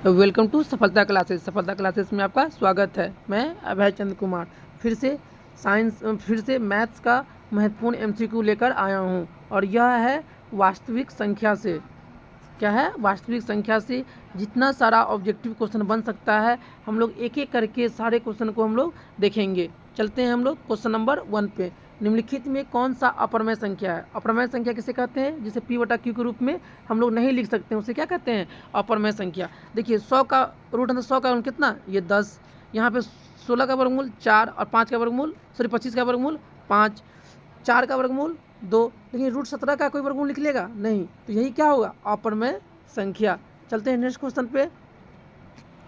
Welcome to सफलता classes. सफलता classes में आपका स्वागत है। मैं अभय चंद्र कुमार फिर से मैथ्स का महत्वपूर्ण एमसीक्यू लेकर आया हूं और यह है वास्तविक संख्या से। क्या है? वास्तविक संख्या से जितना सारा ऑब्जेक्टिव क्वेश्चन बन सकता है हम लोग एक एक करके सारे क्वेश्चन को हम लोग देखेंगे। चलते हैं हम लोग क्वेश्चन नंबर 1 पे। निम्नलिखित में कौन सा अपरमेय संख्या है? अपरमेय संख्या किसे कहते हैं? जिसे P/Q के रूप में हम लोग नहीं लिख सकते हैं उसे क्या कहते हैं? अपरमेय संख्या। देखिए 100 का रूट है तो 100 का वर्गमूल कितना? ये 10। यहाँ पे 16 का वर्गमूल 4 और 5 का वर्गमूल 25 का वर्गमूल 5, 4 का वर्गमूल 2। लेकिन रूट 17 का कोई वर्गमूल निकलेगा नहीं, तो यही क्या होगा? अपरमेय संख्या। चलते हैं नेक्स्ट क्वेश्चन पे,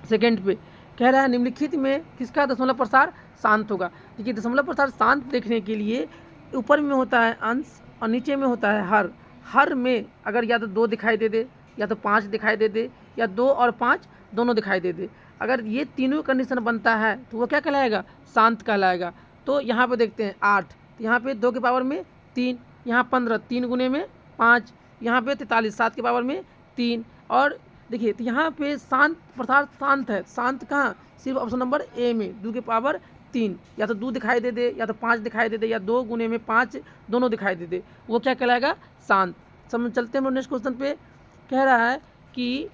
सेकंड पे। कह रहा है निम्नलिखित में किसका दशमलव प्रसार शांत होगा? देखिए दशमलव प्रसार शांत देखने के लिए ऊपर में होता है अंश और नीचे में होता है हर। हर में अगर या तो 2 दिखाई दे दे या तो 5 दिखाई दे दे या 2 और 5 दोनों दिखाई दे दे, अगर ये तीनों कंडीशन बनता है तो वो क्या कहलाएगा? शांत कहलाएगा। तो यहाँ पे देखते हैं 8, तो यहाँ पे 2 के पावर में 3, यहाँ 15, 3 गुने में 5, यहाँ पे 43, 7 के पावर में 3। और देखिए तो यहाँ पे शांत प्रसार शांत है। शांत कहाँ? सिर्फ ऑप्शन नंबर ए में 2 के पावर 3, या तो 2 दिखाई दे दे या तो 5 दिखाई दे दे या 2 गुने में 5 दोनों दिखाई दे दे, वो क्या कहलाएगा? शांत। समझ चलते हैं हम नेक्स्ट क्वेश्चन पे। कह रहा है कि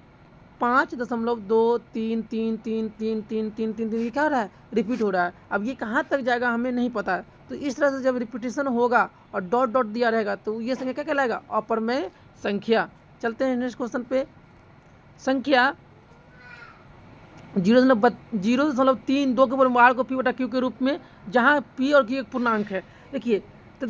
5.233333333 ये क्या हो रहा है? रिपीट हो रहा है। अब ये कहाँ तक जाएगा हमें नहीं पता है, तो इस तरह से जब रिपीटेशन होगा और डॉट डॉट दिया रहेगा तो ये संख्या क्या कहलाएगा? अपरमेय संख्या। चलते हैं नेक्स्ट क्वेश्चन पे। संख्या 0.3 2 के वर्गमूल को P/Q के रूप में, जहाँ P और Q एक पूर्णांक है। देखिए तो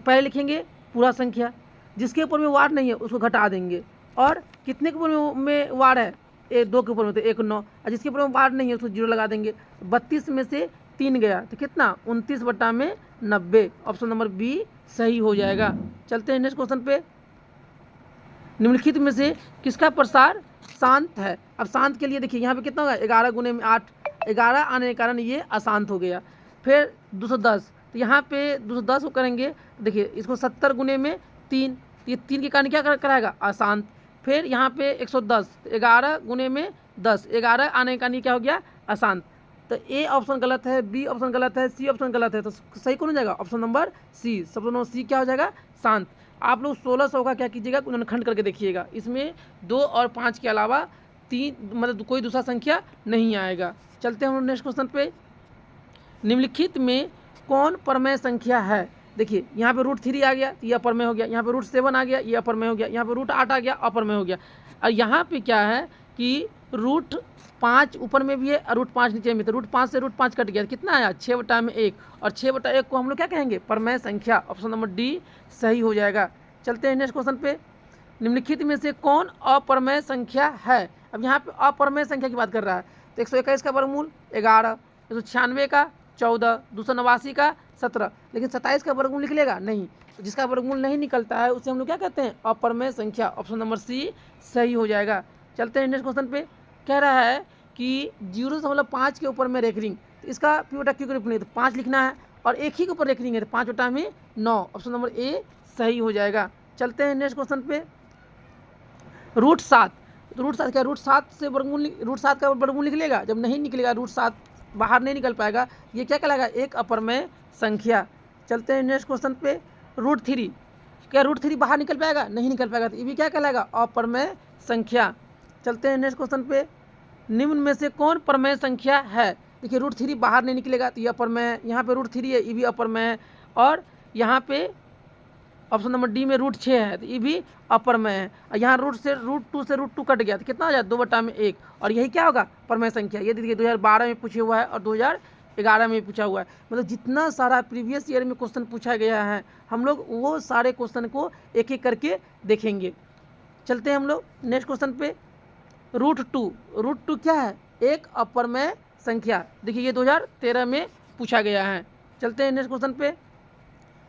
पहले लिखेंगे पूरा संख्या, जिसके ऊपर में वार नहीं है उसको घटा देंगे, और कितने के ऊपर में वार है? 2 के ऊपर में तो 1 9, और जिसके ऊपर में वार नहीं है उसको 0 लगा देंगे। 32 में से 3 गया तो कितना? 29/90। ऑप्शन नंबर बी सही हो जाएगा। चलते हैं नेक्स्ट क्वेश्चन पे। निम्नलिखित में से किसका प्रसार शांत है? अब शांत के लिए देखिए यहाँ पे कितना होगा? 11 गुने में 8, 11 आने के कारण ये अशांत हो गया। फिर 210, तो यहाँ पे 210 को करेंगे तो देखिए इसको 70 गुने में 3, ये 3 के कारण क्या कराएगा? अशांत। फिर यहाँ पे 110, 11 गुने में 10, 11 आने के कारण क्या हो गया? अशांत। तो ए ऑप्शन गलत है, बी ऑप्शन गलत है, सी ऑप्शन गलत है, तो सही कौन हो जाएगा? Option number C. Option number C क्या हो जाएगा? शांत। आप लोग 1600 का क्या कीजिएगा? गुणनखंड करके देखिएगा, इसमें 2 और 5 के अलावा 3 मतलब कोई दूसरा संख्या नहीं आएगा। चलते हैं हम नेक्स्ट क्वेश्चन पे। निम्नलिखित में कौन परमेय संख्या है? देखिए यहाँ पे √3 आ गया तो ये अपरमेय हो गया, यहाँ पे √7 आ गया ये अपरमेय हो गया, यहाँ पे √8 आ गया अपरमेय हो गया। और यहाँ पे क्या है कि √5 ऊपर में भी है और √5 नीचे में, तो √5 से √5 कट गया, कितना आया? 6/1, और 6/1 को हम लोग क्या कहेंगे? परमेय संख्या। ऑप्शन नंबर डी सही हो जाएगा। चलते हैं नेक्स्ट क्वेश्चन पे। निम्नलिखित में से कौन अपरमेय संख्या है? अब यहाँ पे अपरमेय संख्या की बात कर रहा है, तो 121 का वर्गमूल 11, 196 का 14, 289 का 17, लेकिन 27 का वर्गमूल निकलेगा नहीं, तो जिसका वर्गमूल नहीं निकलता है उसे हम लोग क्या कहते हैं? अपरमेय संख्या। ऑप्शन नंबर सी सही हो जाएगा। चलते हैं नेक्स्ट क्वेश्चन पे। कह रहा है कि 0.5 के ऊपर में रेखरिंग, तो इसका P/Q के रूप में तो 5 लिखना है, और एक ही के ऊपर रेखरिंग है तो 5/9। ऑप्शन नंबर ए सही हो जाएगा। चलते हैं नेक्स्ट क्वेश्चन पे। √7, तो √7 क्या? √7 से √7 का वर्गमूल निकलेगा? जब नहीं निकलेगा, √7 बाहर नहीं निकल पाएगा, ये क्या कहलाएगा? एक अपरमेय संख्या। चलते हैं नेक्स्ट क्वेश्चन पे। √3, क्या √3 बाहर निकल पाएगा? नहीं निकल पाएगा, तो ये भी क्या कहलाएगा? अपरमेय संख्या। चलते हैं नेक्स्ट क्वेश्चन पे। निम्न में से कौन परमेय संख्या है? देखिए √3 बाहर नहीं निकलेगा तो ये अपरमेय, यहाँ पे √3 है ये भी अपरमेय, और यहाँ पे ऑप्शन नंबर डी में √6 है तो ये भी अपरमेय है। और यहाँ √2 से √2 कट गया तो कितना हो जाए? 2/1, और यही क्या होगा? परमेय संख्या। ये देखिए 2012 में पूछा हुआ है और 2011 में पूछा हुआ है। मतलब जितना सारा प्रीवियस ईयर में क्वेश्चन पूछा गया है हम लोग वो सारे क्वेश्चन को एक एक करके देखेंगे। चलते हैं हम लोग नेक्स्ट क्वेश्चन पे। √2 क्या है? एक अपरमेय संख्या। देखिए ये 2013 में पूछा गया है। चलते हैं नेक्स्ट क्वेश्चन पे।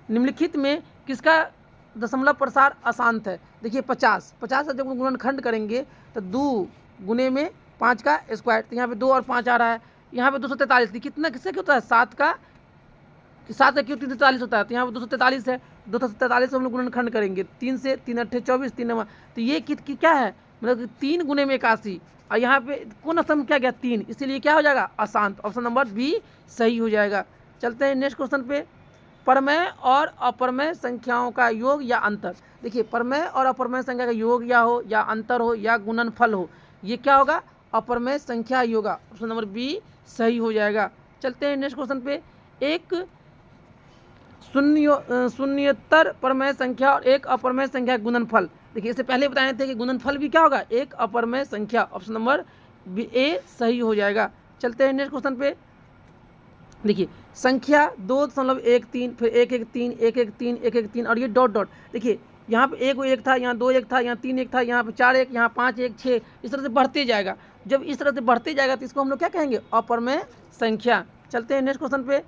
निम्नलिखित में किसका दशमलव प्रसार अशांत है? देखिए 50 से जब गुणनखंड करेंगे तो 2 गुने में 5 का स्क्वायर, तो यहाँ पे 2 और 5 आ रहा है, यहाँ पे 243, कितना किससे क्या होता है? 7 का क्यों 343 होता है, तो यहाँ पे 243 है, 243 से हम लोग गुणनखंड करेंगे 3 से, 3 8 24, 3 9, तो ये क्या है? मतलब कि 3 गुने में 81, और यहाँ पे कौन संख्या गया 3, इसीलिए क्या हो जाएगा अशांत। ऑप्शन नंबर बी सही हो जाएगा। चलते हैं नेक्स्ट क्वेश्चन पे। परमेय और अपरमेय संख्याओं का योग या अंतर। देखिए परमेय और अपरमेय संख्या का योग या हो या अंतर हो या गुणनफल हो, ये क्या होगा अपरमेय संख्या योग। ऑप्शन नंबर बी सही हो जाएगा। चलते हैं नेक्स्ट क्वेश्चन पे। एक शून्योत्तर परमेय संख्या और एक अपरमेय संख्या गुणनफल। देखिए इससे पहले बताए थे कि गुणनफल भी क्या होगा एक अपरमेय संख्या। ऑप्शन नंबर बी ए सही हो जाएगा। चलते हैं नेक्स्ट क्वेश्चन पे। देखिए संख्या 2.13 फिर 113 113 113 और ये डॉट डॉट। देखिए यहाँ पे एक था, यहाँ 2 1 था, यहाँ 3 1 था, यहाँ पे 4 1, यहाँ 5 1 6, इस तरह से बढ़ते जाएगा। जब इस तरह से बढ़ते जाएगा तो इसको हम लोग क्या कहेंगे अपरमेय संख्या। चलते हैं नेक्स्ट क्वेश्चन पे।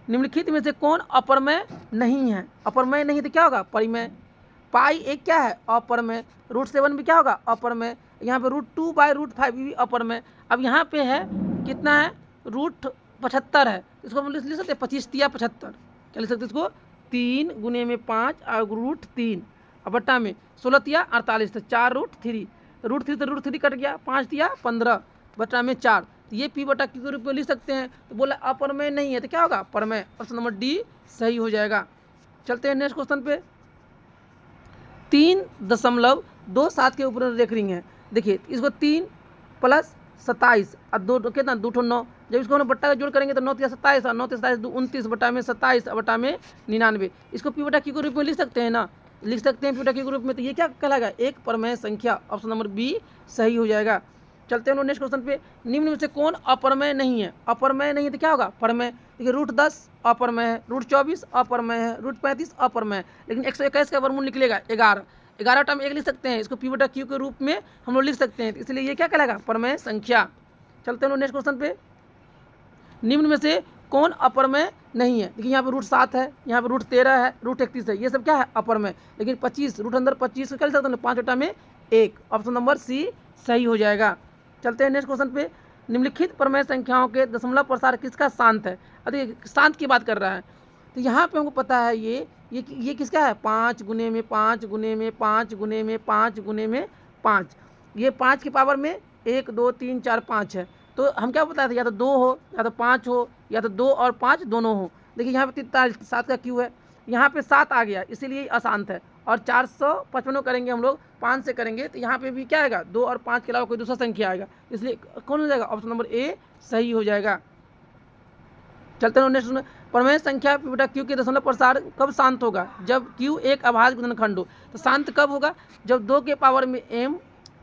निम्नलिखित में से कौन अपरमेय नहीं है। अपरमेय नहीं तो क्या होगा परिमेय। पाई एक क्या है अपरमेय, √7 भी क्या होगा अपरमेय, यहाँ पे √2/√5 भी अपरमेय। अब यहाँ पे है कितना है √75 है, इसको हम लिख सकते हैं 25 तिया 75। क्या लिख सकते हैं इसको 3 गुने में 5 और √3 और बट्टा में 16 तिया 48, तो 4√3, √3 तो √3 कट गया, 5 तिया 15 बट्टा में 4, तो ये पी बटा क्यू के रूप में लिख सकते हैं। तो बोला अपरमेय नहीं है तो क्या होगा परमेय। ऑप्शन नंबर डी सही हो जाएगा। चलते हैं नेक्स्ट क्वेश्चन पे। 3.27 के ऊपर रेखरिंग है। देखिए इसको 3 + 27 और 2 कितना 2 9, जब इसको हम बट्टा का जोड़ करेंगे तो 9 तिया 27 और 9 तिया 27 29 बट्टा में 27 बट्टा में 99। इसको पी बटा क्यू के रूप में लिख सकते हैं ना, लिख सकते हैं पी बटा क्यू के रूप में। तो ये क्या कहलाएगा एक परमेय संख्या। ऑप्शन नंबर बी सही हो जाएगा। चलते हैं नेक्स्ट क्वेश्चन पे। निम्न में से कौन अपरमेय नहीं है। अपरमेय नहीं है तो क्या होगा परमेय। देखिए √10 अपरमेय है, √24 अपरमेय है, √35 अपरमेय है, लेकिन 121 का वर्गमूल निकलेगा 11, 11 टाइम 1 लिख सकते हैं, इसको पी बटा क्यू के रूप में हम लोग लिख सकते हैं, इसलिए ये क्या कहलाएगा परमेय संख्या। चलते हैं नेक्स्ट क्वेश्चन पे। निम्न में से कौन अपरमेय नहीं है। देखिए यहाँ पे √7 है, यहाँ पे √13 है, √31 है, ये सब क्या है अपरमेय। लेकिन 25 रूट अंदर 25 को क्या लिख सकते हैं 5 बटा में 1। ऑप्शन नंबर सी सही हो जाएगा। चलते हैं नेक्स्ट क्वेश्चन पे। निम्नलिखित परमेय संख्याओं के दशमलव प्रसार किसका शांत है। अरे शांत की बात कर रहा है, तो यहाँ पे हमको पता है ये किसका है 5 गुने में 5 गुने में 5 गुने में 5 गुने में 5। ये 5 की पावर में 1 2 3 4 5 है। तो हम क्या बताते हैं या तो 2 हो या तो 5 हो या तो 2 और 5 दोनों हो। देखिए यहाँ पे 7 का क्यू है, यहाँ पे 7 आ गया इसीलिए अशांत है। और 455 करेंगे हम लोग 5 से करेंगे तो यहाँ पे भी क्या आएगा 2 और 5 के अलावा कोई दूसरा संख्या आएगा, इसलिए कौन हो जाएगा ऑप्शन नंबर ए सही हो जाएगा। चलते हैं नेक्स्ट। परमेय संख्या पी बटा क्यू के दशमलव प्रसार कब शांत होगा। जब क्यू एक अभाज्य गुणनखंड हो। तो शांत कब होगा जब 2 के पावर में m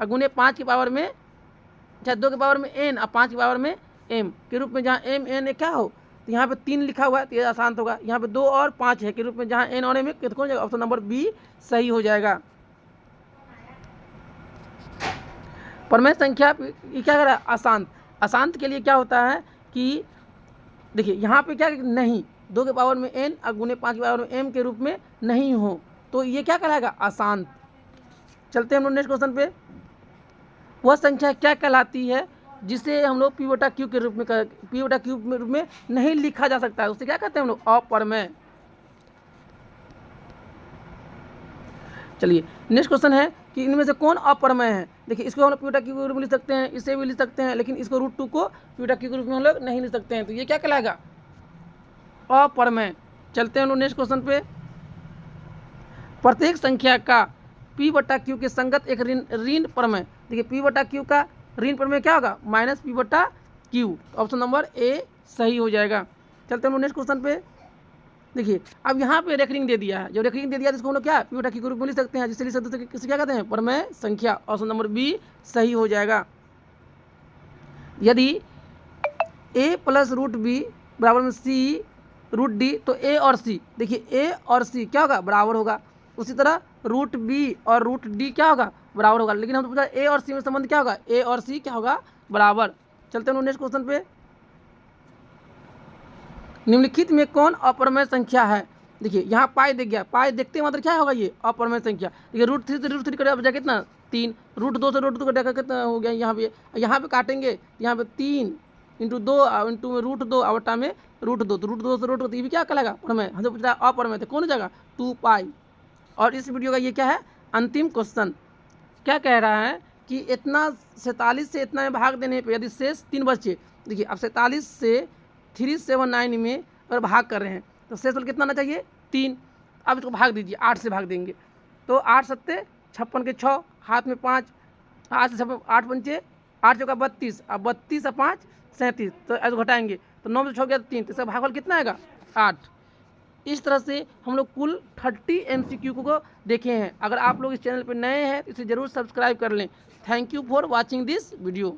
और गुने 5 की पावर में, चाहे 2 के पावर में n और 5 की पावर में m के रूप में, जहाँ m n क्या हो तो यहाँ पे 3 लिखा हुआ है तो ये अशांत होगा। यहाँ पे 2 और 5 है के रूप में, जहाँ n और m है कौन जाएगा ऑप्शन नंबर बी सही हो जाएगा। परमेय संख्या क्या कर रहा है अशांत। अशांत के लिए क्या होता है कि देखिए यहाँ पे क्या नहीं 2 के पावर में n और गुने 5 के पावर में m के रूप में नहीं हो, तो ये क्या कहलाएगा अशांत। चलते हैं हम लोग नेक्स्ट क्वेश्चन पे। वह संख्या क्या कहलाती है जिसे हम लोग पी बटा क्यू के रूप में रूप में नहीं लिखा जा सकता है, उससे क्या कहते हैं हम लोग अपरमेय। चलिए नेक्स्ट क्वेश्चन है कि इनमें से कौन अपरमेय है। देखिए इसको हम लोग पी बटा क्यू के रूप में लिख सकते हैं, इसे भी लिख सकते हैं, लेकिन इसको √2 को पी बटा क्यू के रूप में हम लोग नहीं लिख सकते हैं, तो ये क्या कहलाएगा अपरमेय। चलते हैं हम लोग नेक्स्ट क्वेश्चन पे। प्रत्येक संख्या का पी बटा क्यू के संगत एक ऋण परमेय। देखिए पी बटा क्यू का ऋण परमेय क्या होगा -पी बटा क्यू। ऑप्शन नंबर ए सही हो जाएगा। चलते हैं हम लोग नेक्स्ट क्वेश्चन पे। देखिए अब यहाँ पे रेखरिंग दे दिया है, जो रेखरिंग दे दिया है इसको हम लोग क्या पी बटा क्यू के रूप में लिख सकते हैं, जिससे लिख सकते हैं किसे क्या कहते हैं परमेय संख्या। ऑप्शन नंबर बी सही हो जाएगा। यदि a + √b = c √d तो a और c, देखिए a और c क्या होगा बराबर होगा। उसी तरह √b और √d क्या होगा बराबर होगा, लेकिन हम तो पूछा a और c में संबंध क्या होगा a और c क्या होगा बराबर। चलते हैं नेक्स्ट क्वेश्चन पे। निम्नलिखित में कौन अपरमेय संख्या है। देखिए यहाँ पाई दिख गया, पाई देखते मतलब क्या होगा ये अपरमेय संख्या। देखिए √3 से √3 कटा बचा कितना 3, √2 से √2 कटा कितना हो गया यहाँ पे काटेंगे यहाँ पे 3 × 2 इंटू में √2 आवटा में √2, तो √2 से √2 ये भी क्या कहलाएगा परमेय। हमसे पूछ रहा है अपरमेय तो कौन हो जाएगा 2 पाई। और इस वीडियो का ये क्या है अंतिम क्वेश्चन। क्या कह रहा है कि इतना 47 से इतना में भाग देने पे यदि शेष 3 बचे, देखिए अब 47 से 379 में अगर भाग कर रहे हैं तो शेष बल कितना आना चाहिए 3। अब इसको भाग दीजिए, 8 से भाग देंगे तो 8 सत्ते 56 के 6, हाथ में 5, 8 से 56, 8 पंचे 8 चौका 32, अब 32 और 5 37, तो ऐसे घटाएंगे तो 9 से 6 गया 3, तो इसका भागफल कितना आएगा 8। इस तरह से हम लोग कुल 30 MCQ को देखे हैं। अगर आप लोग इस चैनल पर नए हैं तो इसे ज़रूर सब्सक्राइब कर लें। Thank you for watching this video.